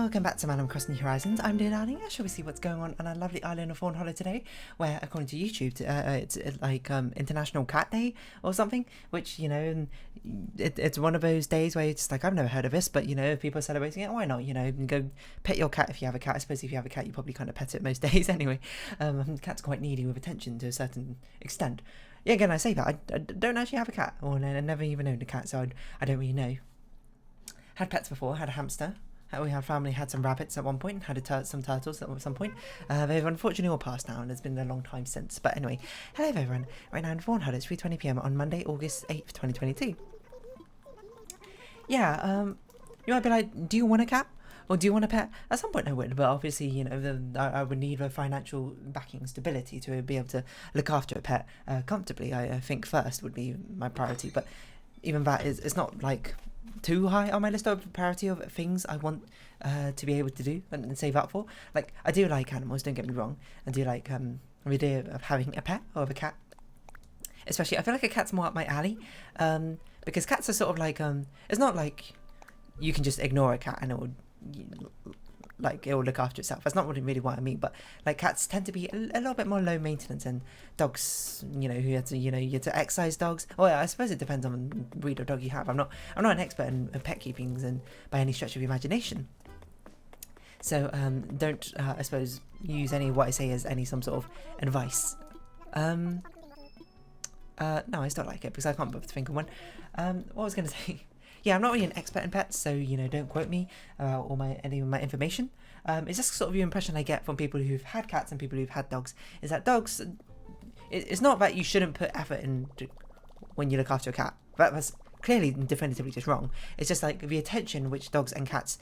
Welcome back to Man, I'm Crossing New Horizons. I'm dear darling. Shall we see what's going on our lovely island of Fawnhollow today, where according to YouTube it's like International Cat Day or something, which, you know, it's one of those days where it's like, I've never heard of this, but, you know, if people are celebrating it, why not? You know, go pet your cat if you have a cat. I suppose if you have a cat, you probably kind of pet it most days anyway. Cats are quite needy with attention to a certain extent. Yeah, again, I say that I don't actually have a cat, or I never even owned a cat, so I don't really know. Had pets before, had a hamster. We had family had some rabbits at one point, had some turtles at some point. They've unfortunately all passed now, and it's been a long time since. But anyway, hello everyone. Right now in Fawnhallow, it's 3:20 PM on Monday, August 8th, 2022. Yeah, you might be like, do you want a cat? Or do you want a pet? At some point I would, but obviously, you know, I would need the financial backing stability to be able to look after a pet comfortably. I think first would be my priority, but even that it's not like too high on my list of priority of things I want to be able to do and save up for. Like, I do like animals, don't get me wrong. I do like the idea of having a pet or of a cat. Especially, I feel like a cat's more up my alley, because cats are sort of like, it's not like you can just ignore a cat and it will look after itself. That's not really what I mean, but like cats tend to be a little bit more low maintenance than dogs. You know, you have to exercise dogs. Oh yeah, I suppose it depends on the breed of dog you have. I'm not an expert in pet keeping and by any stretch of the imagination. So don't I suppose use any of what I say as any some sort of advice. No, I still like it because I can't bother to think of one. What was I going to say? Yeah, I'm not really an expert in pets, so, you know, don't quote me about any of my information. It's just sort of the impression I get from people who've had cats and people who've had dogs, is that dogs, it's not that you shouldn't put effort into when you look after a cat. That's clearly and definitively just wrong. It's just like the attention which dogs and cats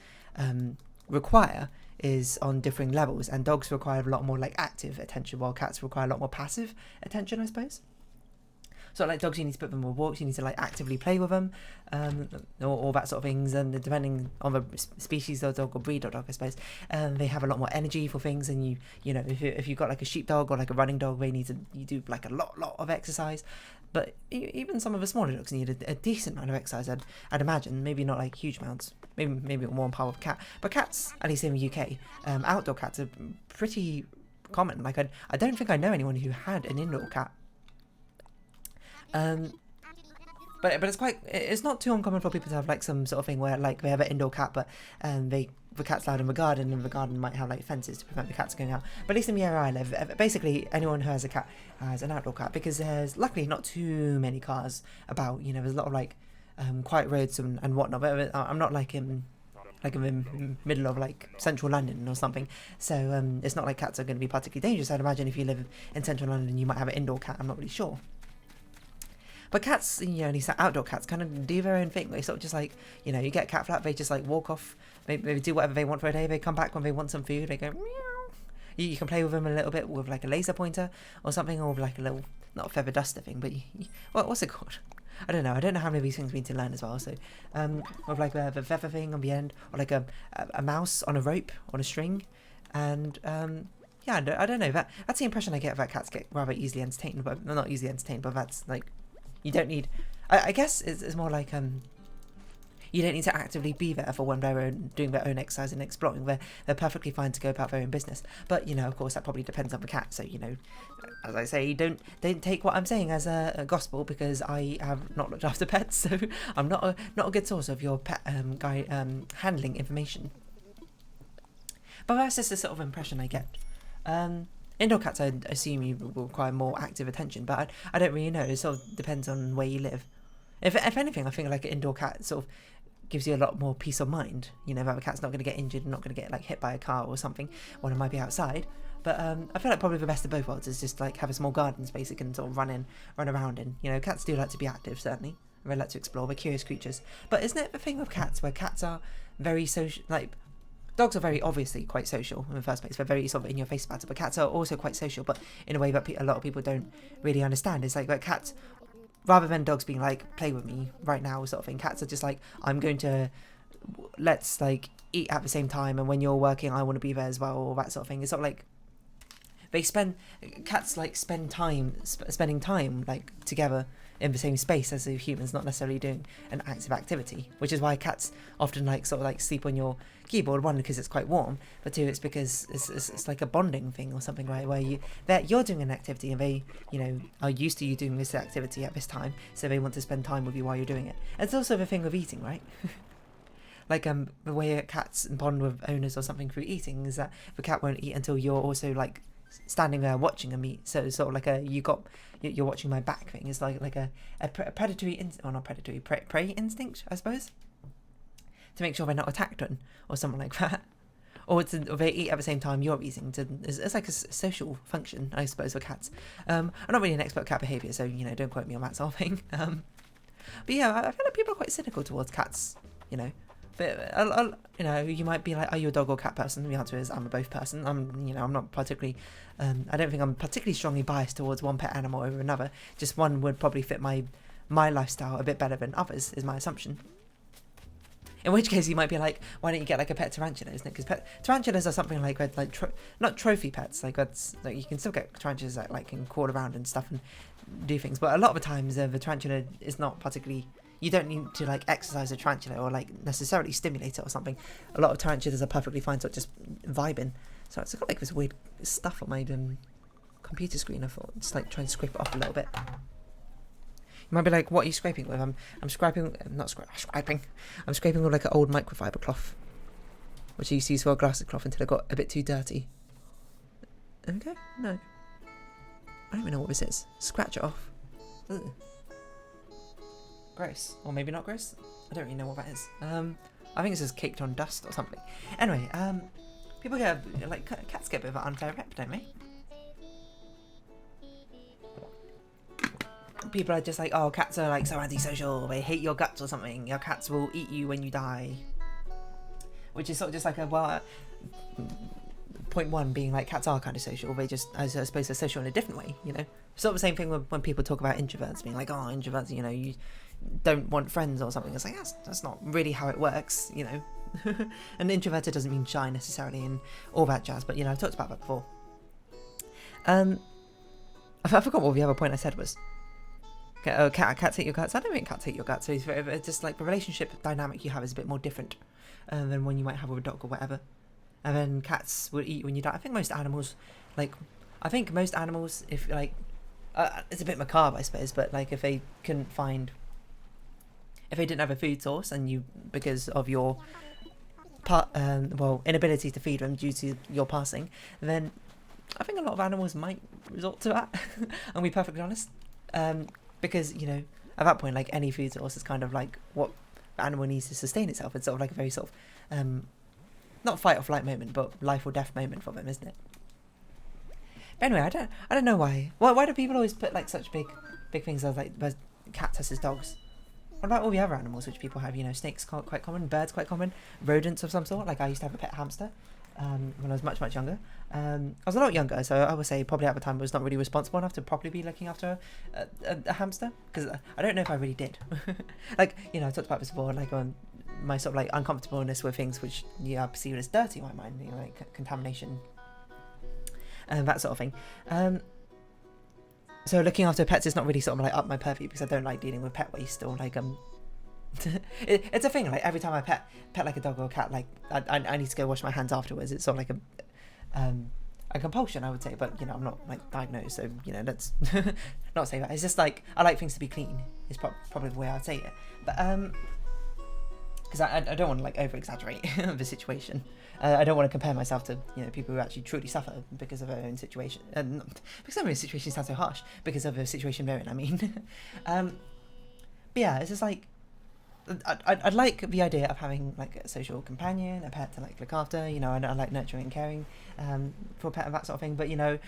require is on differing levels, and dogs require a lot more like active attention, while cats require a lot more passive attention, I suppose. So like dogs, you need to put them on walks, you need to like actively play with them, all that sort of things. And depending on the species of dog or breed of dog, I suppose, they have a lot more energy for things. And you know, if you've got like a sheepdog or like a running dog, you do like a lot of exercise. But even some of the smaller dogs need a decent amount of exercise. I'd imagine, maybe not like huge amounts, maybe more on par with a cat. But cats, at least in the UK, outdoor cats are pretty common. Like I don't think I know anyone who had an indoor cat. But it's not too uncommon for people to have like some sort of thing where like they have an indoor cat, but the cat's allowed in the garden, and the garden might have like fences to prevent the cats going out. But at least in the area I live, basically anyone who has a cat has an outdoor cat, because there's luckily not too many cars about. You know, there's a lot of like quiet roads and whatnot. But I'm not like in the middle of like central London or something, so it's not like cats are going to be particularly dangerous. I'd imagine if you live in central London, you might have an indoor cat. I'm not really sure. But cats, you know, at least outdoor cats kind of do their own thing. They sort of just like, you know, you get a cat flap, they just like walk off, they do whatever they want for a day, they come back when they want some food, they go meow. You can play with them a little bit with like a laser pointer or something, or with like a little, not a feather duster thing, but what's it called? I don't know how many of these things we need to learn as well. So, with like the feather thing on the end, or like a mouse on a rope, on a string, and yeah, I don't know, that's the impression I get about cats get rather easily entertained, but not easily entertained, but that's like, you don't need, I guess it's more like, you don't need to actively be there for when they're doing their own exercise and exploring. They're perfectly fine to go about their own business. But, you know, of course, that probably depends on the cat. So, you know, as I say, don't take what I'm saying as a gospel, because I have not looked after pets. So I'm not a good source of your pet handling information. But that's just the sort of impression I get. Indoor cats, I assume you will require more active attention, but I don't really know. It sort of depends on where you live. If anything, I think like an indoor cat sort of gives you a lot more peace of mind. You know, that the cat's not going to get injured and not going to get like hit by a car or something when it might be outside. But I feel like probably the best of both worlds is just like have a small garden space it can sort of run around in. You know, cats do like to be active, certainly. They like to explore. They're curious creatures. But isn't it the thing with cats where cats are very social, like, dogs are very obviously quite social in the first place. They're very sort of in your face about it, but cats are also quite social, but in a way that a lot of people don't really understand. It's like cats, rather than dogs being like, play with me right now sort of thing, cats are just like, I'm going to, let's like eat at the same time, and when you're working I want to be there as well, or that sort of thing. It's sort of like cats like spending time like together in the same space as the humans, not necessarily doing an active activity, which is why cats often like sort of like sleep on your keyboard. One, because it's quite warm, but two, it's because it's like a bonding thing or something, right? Where you're doing an activity and they, you know, are used to you doing this activity at this time, so they want to spend time with you while you're doing it. And it's also the thing with eating, right? Like the way cats bond with owners or something through eating is that the cat won't eat until you're also like standing there watching them eat. So it's sort of like you're watching my back thing. It's like a predatory or not predatory, prey instinct, I suppose, to make sure they're not attacked or something like that, or they eat at the same time you're eating. It's like a social function, I suppose, for cats. I'm not really an expert at cat behaviour, so you know, don't quote me on that sort of thing. But yeah, I feel like people are quite cynical towards cats, you know. But you know, you might be like, are you a dog or cat person? The answer is I'm a both person. I'm not particularly, I don't think I'm particularly strongly biased towards one pet animal over another. Just one would probably fit my lifestyle a bit better than others, is my assumption. In which case you might be like, why don't you get like a pet tarantula, isn't it? Because tarantulas are something like not trophy pets. Like that's like you can still get tarantulas that like can crawl around and stuff and do things. But a lot of the times the tarantula is not particularly. You don't need to like exercise a tarantula or like necessarily stimulate it or something. A lot of tarantulas are perfectly fine, so just vibing. So it's got like this weird stuff on my computer screen. I thought just like trying to scrape it off a little bit. You might be like, what are you scraping with? I'm scraping, scraping. I'm scraping with like an old microfiber cloth, which I used to use for a glass cloth until it got a bit too dirty. Okay, no. I don't even know what this is. Scratch it off. Ugh. Gross. Or maybe not gross. I don't really know what that is. I think it's just caked on dust or something. Anyway, people get, like, cats get a bit of an unfair rep, don't they? People are just like, oh, cats are like so antisocial, they hate your guts or something, your cats will eat you when you die. Which is sort of just like point one being like, cats are kind of social, they just, I suppose they're social in a different way, you know? Sort of the same thing when people talk about introverts, being like, oh, introverts, you know, you don't want friends or something. It's like, that's not really how it works, you know? And introverted doesn't mean shy necessarily and all that jazz, but you know, I've talked about that before. I forgot what the other point I said was. Cats hate your guts. I don't think cats hate your guts. So it's just like the relationship dynamic you have is a bit more different than one you might have with a dog or whatever. And then cats will eat when you die. I think most animals, if like, it's a bit macabre, I suppose, but like if they didn't have a food source and you, because of your inability to feed them due to your passing, then I think a lot of animals might resort to that. I'll be perfectly honest. Because, you know, at that point, like any food source is kind of like what the animal needs to sustain itself. It's sort of like a very sort of, not fight or flight moment, but life or death moment for them, isn't it? But anyway, I don't know why. Why do people always put like such big things as like cats versus dogs? What about all the other animals which people have? You know, snakes quite common, birds quite common, rodents of some sort. Like I used to have a pet hamster when I was much younger. I was a lot younger, so I would say probably at the time I was not really responsible enough to properly be looking after a hamster, because I don't know if I really did. Like, you know, I talked about this before, like my sort of like uncomfortableness with things which I perceive as dirty in my mind, you know, like contamination and that sort of thing. So looking after pets is not really sort of like up my purview, because I don't like dealing with pet waste or like it's a thing. Like every time I pet like a dog or a cat, like I need to go wash my hands afterwards. It's sort of like a compulsion, I would say, but you know, I'm not like diagnosed, so you know, let's not say that. It's just like I like things to be clean. Is probably the way I'd say it, but because I don't want to like over exaggerate the situation. I don't want to compare myself to, you know, people who actually truly suffer because of their own situation, and because some of the situations sound so harsh because of the situation they're in. I mean, but yeah, it's just like I'd like the idea of having like a social companion, a pet to like look after, you know, and I like nurturing and caring for a pet and that sort of thing. But you know,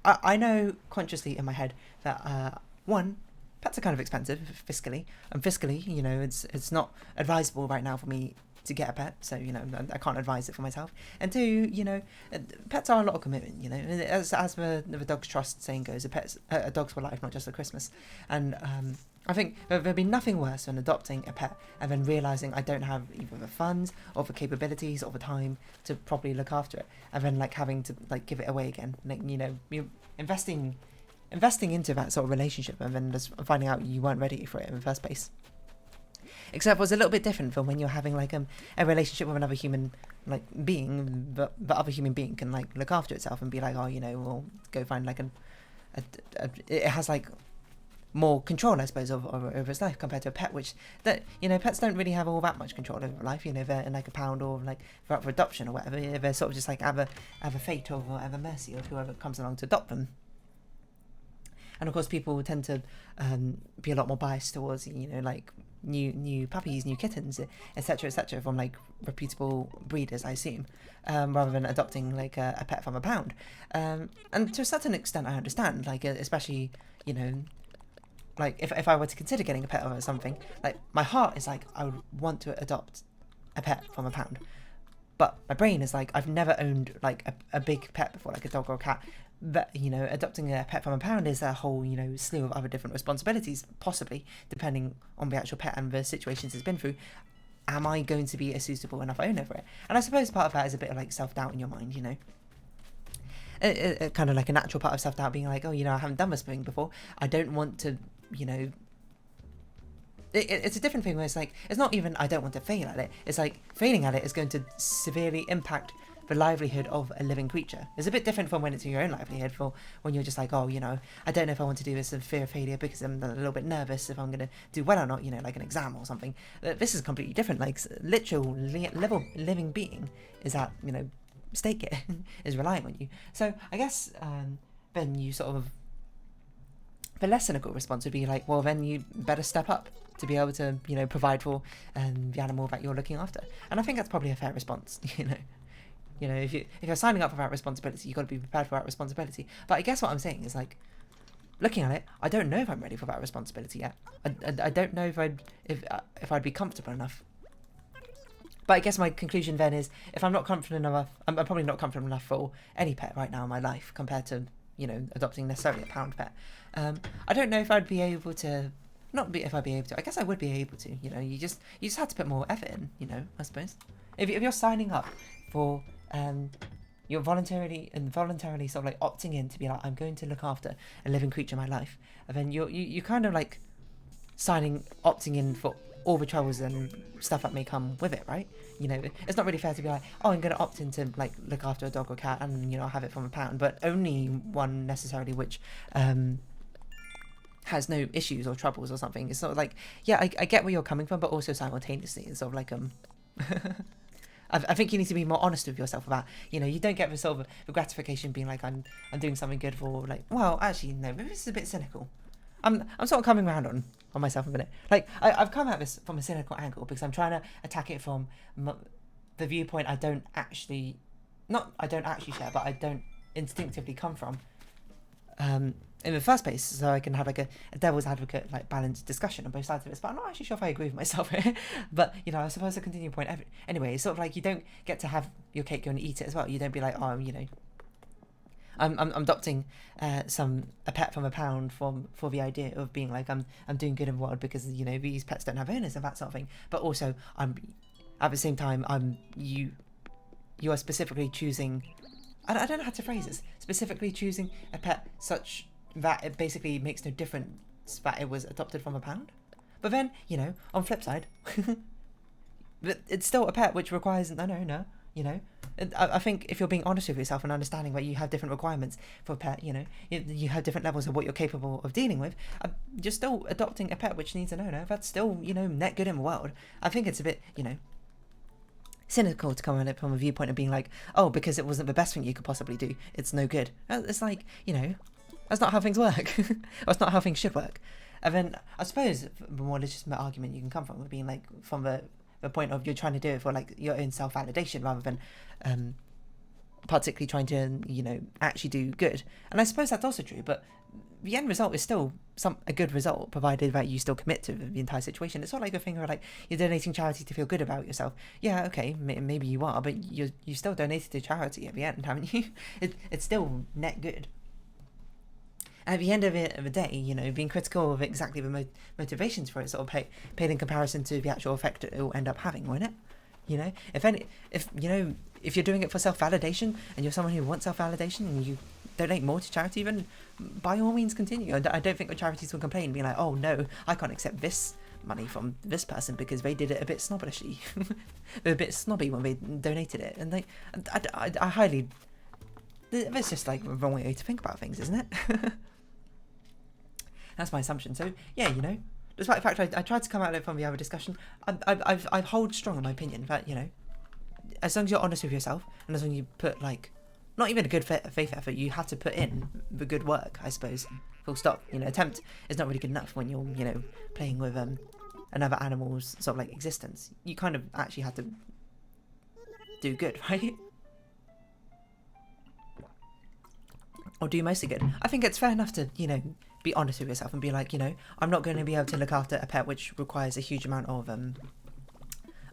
I know consciously in my head that one, pets are kind of expensive fiscally, and fiscally, you know, it's not advisable right now for me to get a pet, so you know, I can't advise it for myself. And two, you know, pets are a lot of commitment, you know, as the Dogs Trust saying goes, a dog's for life, not just for Christmas. And I think there'd be nothing worse than adopting a pet and then realising I don't have either the funds or the capabilities or the time to properly look after it, and then like having to like give it away again. Like, you know, you're investing into that sort of relationship and then just finding out you weren't ready for it in the first place. Except it was a little bit different from when you're having like a relationship with another human like being, but the other human being can like look after itself and be like, oh, you know, we'll go find like it has like more control, I suppose, over its life compared to a pet, which that, you know, pets don't really have all that much control over life. You know, they're in like a pound or like for adoption or whatever. They're sort of just like have a fate or have a mercy of whoever comes along to adopt them. And of course, people tend to be a lot more biased towards, you know, like new puppies, new kittens, etc., from like reputable breeders, I assume, rather than adopting like a pet from a pound. And to a certain extent, I understand, like especially, you know, like if I were to consider getting a pet or something, like my heart is like I would want to adopt a pet from a pound, but my brain is like I've never owned like a big pet before, like a dog or a cat. But, you know, adopting a pet from a pound is a whole, you know, slew of other different responsibilities, possibly, depending on the actual pet and the situations it's been through. Am I going to be a suitable enough owner for it? And I suppose part of that is a bit of like self-doubt in your mind, you know. Kind of like a natural part of self-doubt being like, oh, you know, I haven't done this thing before. I don't want to, you know... It's a different thing where it's like, it's not even I don't want to fail at it. It's like failing at it is going to severely impact the livelihood of a living creature. It's a bit different from when it's your own livelihood, for when you're just like, oh, you know, I don't know if I want to do this in fear of failure because I'm a little bit nervous if I'm going to do well or not, you know, like an exam or something. This is completely different. Like, literal living being is at, you know, stake here, is relying on you. So I guess then you sort of, the less cynical response would be like, well, then you better step up to be able to, you know, provide for the animal that you're looking after. And I think that's probably a fair response, you know. You know, if you're signing up for that responsibility, you've got to be prepared for that responsibility. But I guess what I'm saying is, like, looking at it, I don't know if I'm ready for that responsibility yet. I don't know if I'd be comfortable enough. But I guess my conclusion then is, if I'm not confident enough, I'm probably not confident enough for any pet right now in my life compared to, you know, adopting necessarily a pound pet. I don't know if I'd be able to. If I'd be able to. I guess I would be able to. You know, you just have to put more effort in. You know, I suppose. If you're signing up for you're voluntarily sort of like opting in to be like, I'm going to look after a living creature in my life, and then you kind of like opting in for all the troubles and stuff that may come with it, right? You know, it's not really fair to be like, oh, I'm going to opt in to like look after a dog or cat and, you know, have it from a pound, but only one necessarily which has no issues or troubles or something. It's sort of like, yeah, I get where you're coming from, but also simultaneously it's sort of like I think you need to be more honest with yourself about, you know, you don't get the sort of the gratification being like, I'm doing something good for, like, well, actually, no, maybe this is a bit cynical. I'm sort of coming around on myself a minute. Like, I've come at this from a cynical angle because I'm trying to attack it from the viewpoint I don't actually share, but I don't instinctively come from. In the first place, so I can have like a devil's advocate, like balanced discussion on both sides of it. But I'm not actually sure if I agree with myself here. But, you know, I suppose the continuing point anyway, it's sort of like you don't get to have your cake and eat it as well. You don't be like, oh, you know, I'm adopting a pet from a pound for the idea of being like I'm doing good in the world because, you know, these pets don't have owners and that sort of thing. But also I'm at the same time you are specifically choosing. I don't know how to phrase this. Specifically choosing a pet such that it basically makes no difference that it was adopted from a pound. But then, you know, on the flip side, it's still a pet which requires an owner, you know. I think if you're being honest with yourself and understanding that you have different requirements for a pet, you know, you have different levels of what you're capable of dealing with, you're still adopting a pet which needs an owner. That's still, you know, net good in the world. I think it's a bit, you know, cynical to come at it from a viewpoint of being like, oh, because it wasn't the best thing you could possibly do, it's no good. It's like, you know, that's not how things work. That's not how things should work. And then I suppose the more legitimate argument you can come from would be like from the point of you're trying to do it for like your own self-validation rather than particularly trying to, you know, actually do good. And I suppose that's also true, but the end result is still a good result, provided that you still commit to the entire situation. It's not like a thing where like you're donating charity to feel good about yourself. Yeah, okay, maybe you are, but you still donated to charity at the end, haven't you? It's still net good. at the end of the day, you know, being critical of exactly the motivations for it sort of paid in comparison to the actual effect it will end up having, won't it? You know, if you're doing it for self-validation and you're someone who wants self-validation and you donate more to charity, then by all means continue. I don't think the charities will complain and be like, oh no, I can't accept this money from this person because they did it a bit snobbishly. They're a bit snobby when they donated it, and I highly, that's just like the wrong way to think about things, isn't it? That's my assumption. So yeah, you know, despite the fact I tried to come at it from the other discussion, I hold strong in my opinion that, you know, as long as you're honest with yourself and as long as you put like, not even a good faith effort, you have to put in the good work, I suppose. Full stop. You know, attempt is not really good enough when you're, you know, playing with another animal's sort of like existence. You kind of actually have to do good, right? Or do mostly good. I think it's fair enough to, you know, be honest with yourself and be like, you know, I'm not going to be able to look after a pet which requires a huge amount of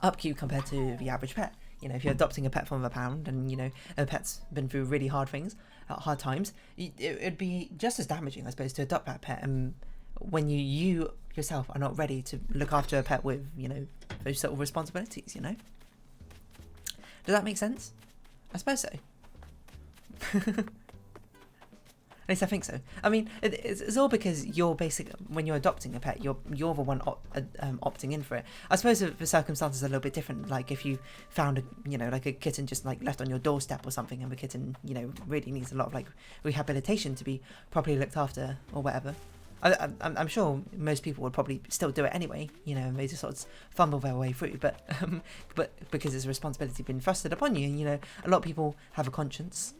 upkeep compared to the average pet. You know, if you're adopting a pet from a pound and, you know, a pet's been through really hard things, hard times, it'd be just as damaging, I suppose, to adopt that pet. And when you yourself are not ready to look after a pet with, you know, those sort of responsibilities, you know? Does that make sense? I suppose so. At least I think so. I mean, it's all because you're when you're adopting a pet, you're the one opting in for it. I suppose the circumstances are a little bit different. Like if you found you know, like a kitten just like left on your doorstep or something, and the kitten, you know, really needs a lot of like rehabilitation to be properly looked after or whatever. I'm sure most people would probably still do it anyway, you know, and they just sort of fumble their way through. But because it's a responsibility being thrusted upon you, and you know, a lot of people have a conscience.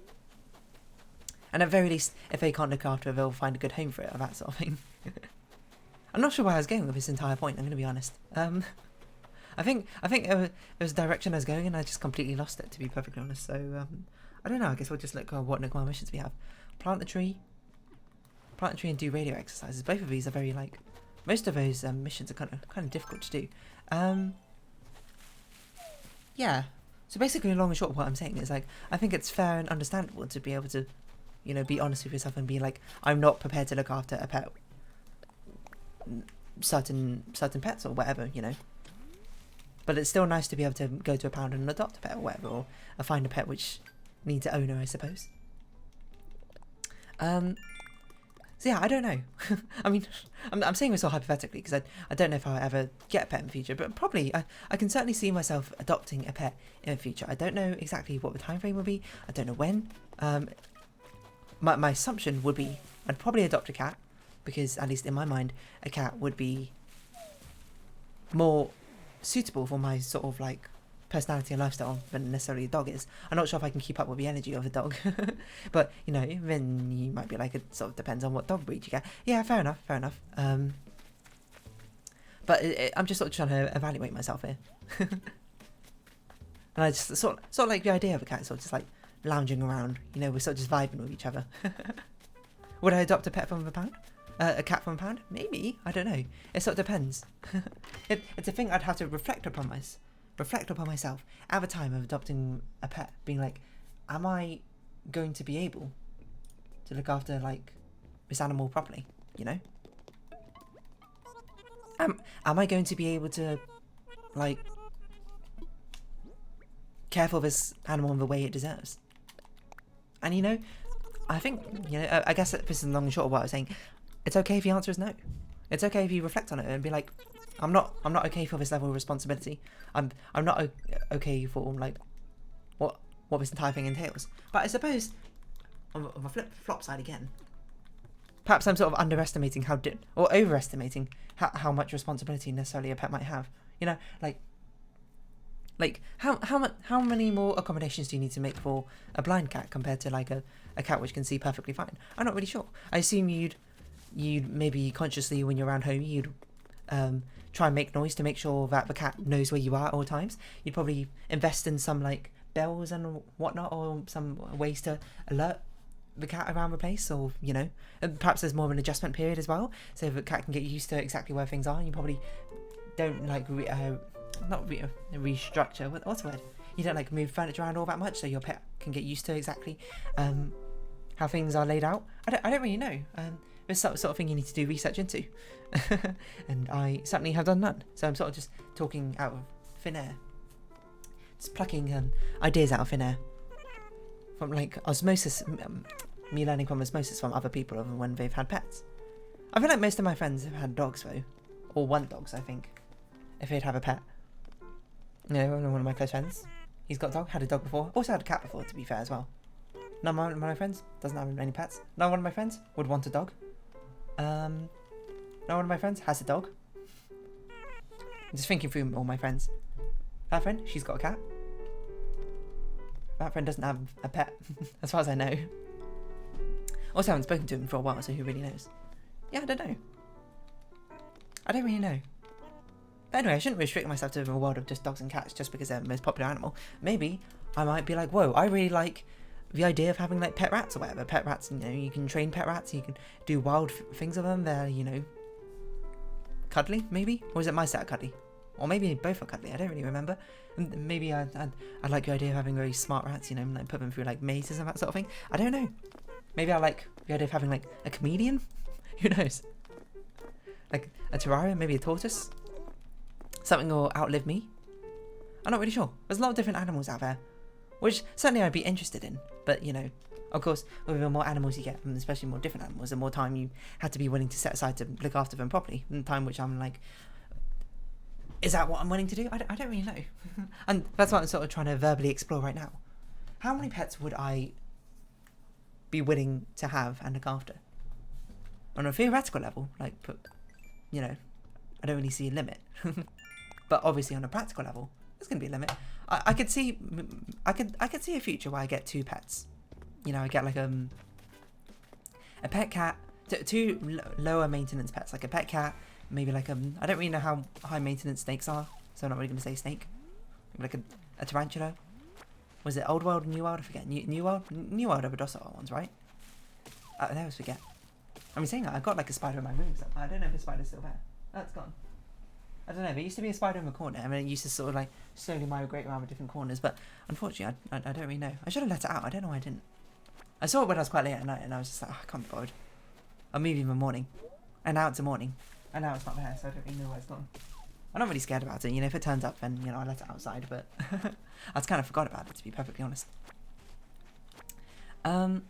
And at the very least, if they can't look after it, they'll find a good home for it, or that sort of thing. I'm not sure where I was going with this entire point, I'm going to be honest. I think there was a direction I was going, and I just completely lost it, to be perfectly honest. So, I don't know, I guess we'll just look at what Nigma missions we have. Plant the tree and do radio exercises. Both of these are very, like, most of those missions are kind of difficult to do. Yeah. So basically, long and short of what I'm saying is, like, I think it's fair and understandable to be able to, you know, be honest with yourself and be like, I'm not prepared to look after a pet, certain pets or whatever, you know. But it's still nice to be able to go to a pound and adopt a pet or whatever, or find a pet which needs an owner, I suppose. So yeah, I don't know. I mean, I'm saying this all hypothetically because I don't know if I'll ever get a pet in the future, but probably I can certainly see myself adopting a pet in the future. I don't know exactly what the time frame will be. I don't know when. My assumption would be I'd probably adopt a cat, because at least in my mind a cat would be more suitable for my sort of like personality and lifestyle than necessarily a dog is. I'm not sure if I can keep up with the energy of a dog. But you know, then you might be like, it sort of depends on what dog breed you get. Yeah, fair enough. But I'm just sort of trying to evaluate myself here. And I just sort of like the idea of a cat, sort of just like lounging around, you know, we're sort of just vibing with each other. Would I adopt a pet from a pound? A cat from a pound? Maybe, I don't know. It sort of depends. It's a thing I'd have to reflect upon myself at the time of adopting a pet, being like, am I going to be able to look after like this animal properly, you know? Am I going to be able to like care for this animal in the way it deserves? And you know, I think, you know, I guess this is long and short of what I was saying. It's okay if the answer is no. It's okay if you reflect on it and be like, I'm not okay for this level of responsibility. I'm not okay for like what this entire thing entails. But I suppose on the flop side again, perhaps I'm sort of underestimating or overestimating how much responsibility necessarily a pet might have. You know, like how many more accommodations do you need to make for a blind cat compared to like a cat which can see perfectly fine? I'm not really sure. I assume you'd maybe consciously, when you're around home, you'd try and make noise to make sure that the cat knows where you are at all times. You'd probably invest in some like bells and whatnot, or some ways to alert the cat around the place, or you know, and perhaps there's more of an adjustment period as well, so the cat can get used to exactly where things are. And you probably don't like restructure. What's the word? You don't like move furniture around all that much, so your pet can get used to exactly how things are laid out. I don't really know. It's sort of thing you need to do research into. And I certainly have done that. So I'm sort of just talking out of thin air. Just plucking ideas out of thin air. From like osmosis, me learning from osmosis from other people of when they've had pets. I feel like most of my friends have had dogs though. Or want dogs, I think. If they'd have a pet. You know, one of my close friends. He's got a dog, had a dog before. Also had a cat before, to be fair as well. None of my friends doesn't have any pets. No one of my friends would want a dog. No one of my friends has a dog. I'm just thinking through all my friends. That friend, she's got a cat. That friend doesn't have a pet, as far as I know. Also, I haven't spoken to him for a while, so who really knows? Yeah, I don't know. I don't really know. But anyway, I shouldn't restrict myself to a world of just dogs and cats just because they're the most popular animal. Maybe I might be like, whoa, I really like the idea of having like pet rats or whatever. Pet rats, you know, you can train pet rats, you can do wild things with them. They're, you know, cuddly, maybe? Or is it my set are cuddly? Or maybe both are cuddly, I don't really remember. And maybe I like the idea of having very smart rats, you know, like put them through like mazes and that sort of thing. I don't know. Maybe I like the idea of having like a comedian? Who knows? Like a terrarium, maybe a tortoise? Something will outlive me? I'm not really sure. There's a lot of different animals out there, which certainly I'd be interested in. But, you know, of course, with the more animals you get, and especially more different animals, the more time you have to be willing to set aside to look after them properly. And the time which I'm like, is that what I'm willing to do? I don't really know. And that's what I'm sort of trying to verbally explore right now. How many pets would I be willing to have and look after? On a theoretical level, like, you know, I don't really see a limit. But obviously on a practical level, there's going to be a limit. I could see a future where I get 2 pets. You know, I get like a pet cat, 2 lower maintenance pets, like a pet cat, maybe like I don't really know how high maintenance snakes are, so I'm not really going to say snake. Maybe like a tarantula. Was it Old World, New World? I forget. New World are the docile ones, right? I always forget. I mean, saying that, I've got like a spider in my room. So I don't know if the spider's still there. Oh, it's gone. I don't know, there used to be a spider in the corner. I mean, it used to sort of like slowly migrate around the different corners, but unfortunately, I don't really know. I should have let it out. I don't know why I didn't. I saw it when I was quite late at night, and I was just like, oh, I can't be bothered. I'll move in the morning. And now it's a morning. And now it's not there, so I don't really know where it's gone. I'm not really scared about it. You know, if it turns up, then, you know, I let it outside, but I just kind of forgot about it, to be perfectly honest. Yeah,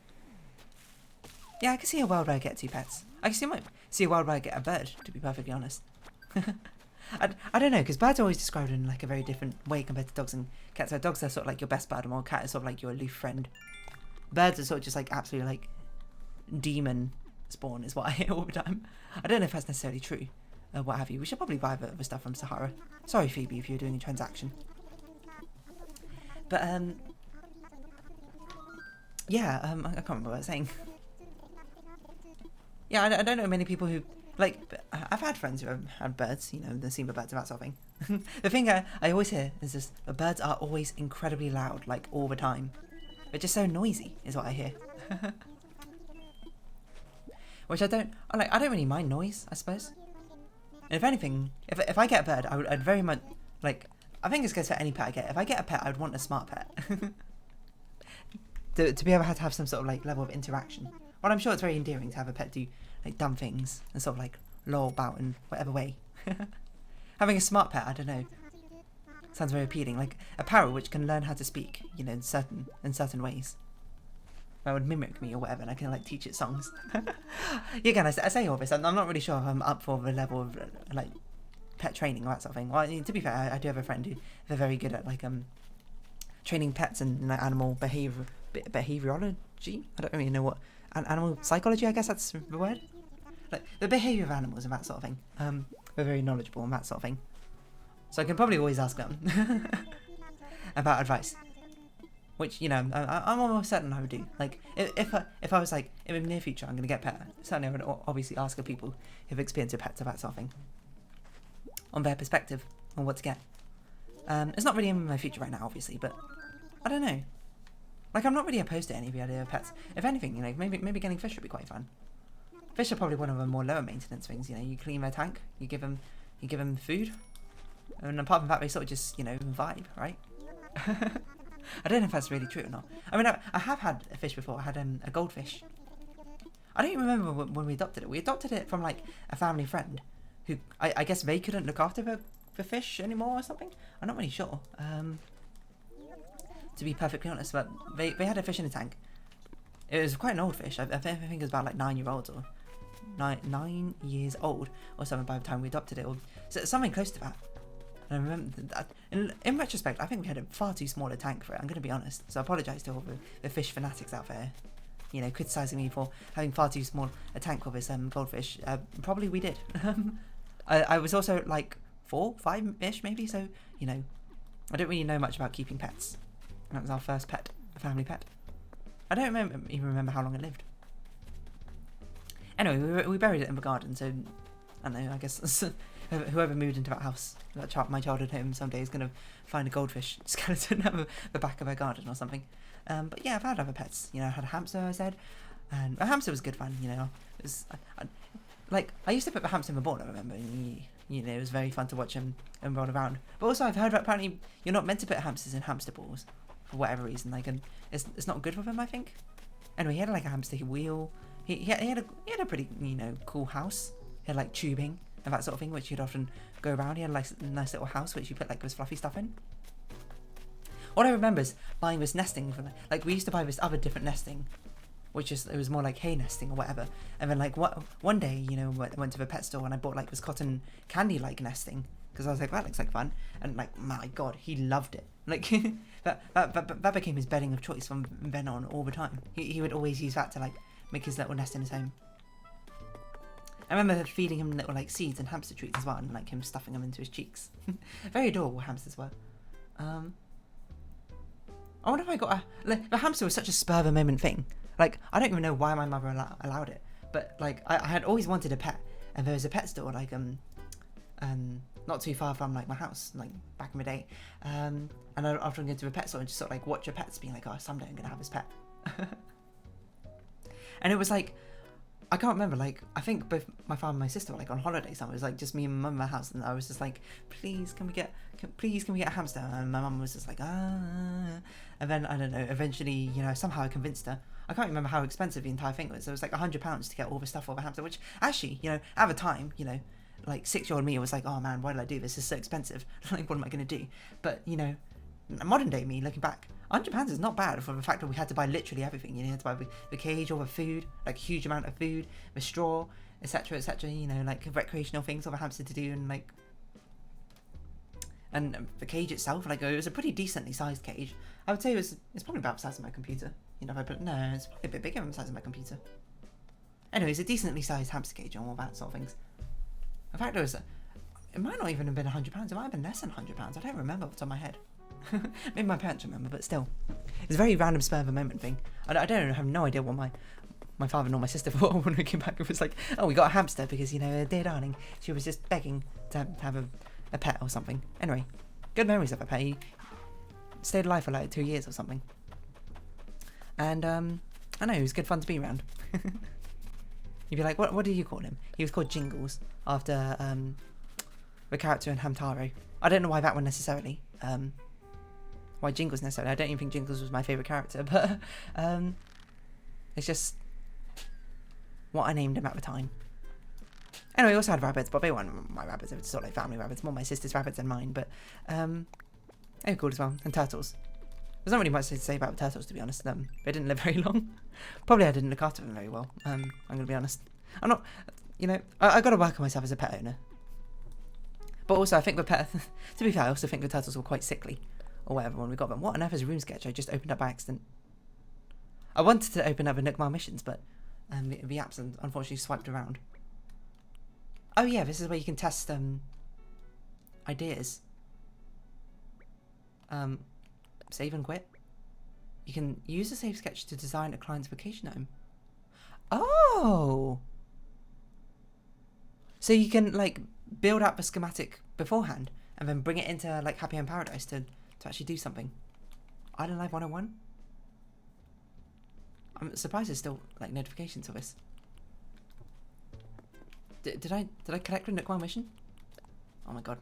I can see a world where I get 2 pets. I can see a world where I get a bird, to be perfectly honest. I don't know, because birds are always described in like a very different way compared to dogs and cats. So dogs are sort of like your best bud, and while cat is sort of like your aloof friend. Birds are sort of just like absolutely like demon spawn is what I hear all the time. I don't know if that's necessarily true, what have you. We should probably buy the stuff from Sahara. Sorry, Phoebe, if you're doing a transaction. But yeah, I can't remember what I was saying. Yeah, I don't know many people who. Like, I've had friends who have had birds, you know, they've seen the birds and that sort of thing. The thing I always hear is just, the birds are always incredibly loud, like, all the time. They're just so noisy, is what I hear. Which I don't really mind noise, I suppose. And if anything, if I get a bird, I'd very much, like, I think this goes for any pet I get. If I get a pet, I'd want a smart pet. to be able to have some sort of, like, level of interaction. Well, I'm sure it's very endearing to have a pet do like dumb things and sort of like loll about in whatever way. Having a smart pet, I don't know, sounds very appealing. Like a parrot which can learn how to speak, you know, in certain ways. That would mimic me or whatever, and I can like teach it songs. Yeah, again, I say all this. I'm not really sure if I'm up for the level of like pet training or that sort of thing. Well, to be fair, I do have a friend who they're very good at like training pets and like animal behaviorology. I don't really know what. Animal psychology, I guess that's the word. Like the behaviour of animals and that sort of thing. They're very knowledgeable on that sort of thing. So I can probably always ask them about advice. Which, you know, I'm almost certain I would do. Like, if I was like, in the near future I'm going to get a pet, certainly I would obviously ask the people who've experienced pets about that sort of thing. On their perspective on what to get. It's not really in my future right now, obviously, but I don't know. Like, I'm not really opposed to any of the idea of pets. If anything, you know, maybe getting fish would be quite fun. Fish are probably one of the more lower maintenance things, you know. You clean their tank, you give them food, and apart from that, they sort of just, you know, vibe, right? I don't know if that's really true or not. I mean, I have had a fish before. I had a goldfish. I don't even remember when we adopted it. We adopted it from like a family friend who I guess they couldn't look after the fish anymore or something. I'm not really sure. To be perfectly honest, but they had a fish in a tank. It was quite an old fish. I think it was about like 9-year-olds or 9 years old or something by the time we adopted it, or something close to that. And I remember that, in retrospect, I think we had a far too small a tank for it. I'm going to be honest. So I apologise to all the fish fanatics out there, you know, criticising me for having far too small a tank of this goldfish. Probably we did. I was also like 4, 5-ish maybe. So you know, I don't really know much about keeping pets. That was our first pet, a family pet. I don't even remember how long it lived. Anyway, we buried it in the garden, so I don't know, I guess whoever moved into that house, my childhood home, someday is going to find a goldfish skeleton at the back of their garden or something. But yeah, I've had other pets. You know, I had a hamster, I said, and a hamster was good fun, you know. It was, I used to put the hamster in the ball, I remember, and, you know, it was very fun to watch him and roll around. But also, I've heard that apparently you're not meant to put hamsters in hamster balls. For whatever reason, like, and it's not good for them, I think. Anyway, he had like a hamster wheel. He had a pretty, you know, cool house. He had like tubing and that sort of thing, which you'd often go around. He had like a nice little house which you put like this fluffy stuff in. What I remember is buying this nesting for like we used to buy this other different nesting, which is it was more like hay nesting or whatever. And then like one day, you know, went to the pet store and I bought like this cotton candy like nesting. Because I was like, that looks like fun, and like, my god, he loved it. Like that became his bedding of choice from then on all the time. He would always use that to like make his little nest in his home. I remember feeding him little like seeds and hamster treats as well, and like him stuffing them into his cheeks. Very adorable hamsters were. I wonder if I got the hamster was such a spur of the moment thing. Like I don't even know why my mother allowed it, but like I had always wanted a pet, and there was a pet store like not too far from like my house, like back in the day, and I'd often go to a pet store and just sort of like watch your pets, being like, oh, someday I'm gonna have this pet. And it was like, I can't remember, like I think both my father and my sister were like on holiday somewhere. It was like just me and mum in my house, and I was just like, please can we get a hamster? And my mum was just like, and then I don't know, eventually, you know, somehow I convinced her. I can't remember how expensive the entire thing was. It was like £100 to get all the stuff for the hamster, which actually, you know, at the time, you know, like 6-year-old me was like, oh man, why did I do this? It's so expensive. Like, what am I going to do? But, you know, modern day me, looking back, £100 is not bad for the fact that we had to buy literally everything. You know, had to buy the cage, all the food, like a huge amount of food, the straw, etc., you know, like recreational things for the hamster to do, and like, and the cage itself, like it was a pretty decently sized cage. I would say it's probably about the size of my computer. You know, if I put, no, it's probably a bit bigger than the size of my computer. Anyway, it's a decently sized hamster cage and all that sort of things. In fact, it might not even have been £100. It might have been less than £100. I don't remember off the top of my head. Maybe my parents remember, but still, it's a very random spur of a moment thing. I have no idea what my father nor my sister thought when we came back. It was like, oh, we got a hamster because, you know, dear darling, she was just begging to have a pet or something. Anyway, good memories of a pet. He stayed alive for like 2 years or something, and I know it was good fun to be around. You'd be like, what do you call him? He was called Jingles, after the character in Hamtaro. I don't know why that one necessarily. Why Jingles necessarily. I don't even think Jingles was my favourite character, but it's just what I named him at the time. Anyway, I also had rabbits, but they weren't my rabbits. They were sort of like family rabbits, more my sister's rabbits than mine, but they were cool as well. And turtles. There's not really much to say about the turtles, to be honest. They didn't live very long. Probably I didn't look after them very well. I'm going to be honest. I'm not, you know, I got to work on myself as a pet owner. But also, I think the pet, to be fair, I also think the turtles were quite sickly, or whatever, when we got them. What on earth is a room sketch I just opened up by accident? I wanted to open up a Nookmar missions, but the apps unfortunately swiped around. Oh yeah, this is where you can test ideas. Save and quit. You can use a save sketch to design a client's vacation home. Oh! So you can like build up a schematic beforehand and then bring it into like Happy Home Paradise to actually do something. Island Life 101? I'm surprised there's still like notifications of this. Did I collect a Nookmar mission? Oh my god.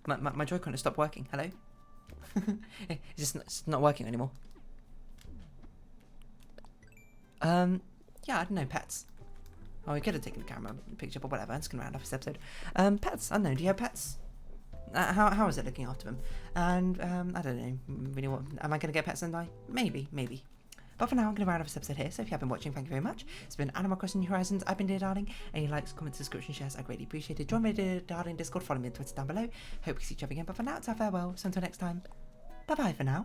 My Joy-Con has stopped working. Hello? It's not working anymore. Yeah, I don't know, pets. Oh, we could have taken the camera picture, but whatever. I'm just gonna round off this episode. Pets. I don't know. Do you have pets? How is it looking after them? And I don't know. Really, what am I gonna get pets and die? Maybe. But for now, I'm going to round off this episode here, so if you have been watching, thank you very much. It's been Animal Crossing New Horizons. I've been Dear Darling. Any likes, comments, subscription, shares, I greatly appreciate it. Join me Dear Darling Discord, follow me on Twitter down below. Hope to see each other again, but for now, it's our farewell. So until next time, bye-bye for now.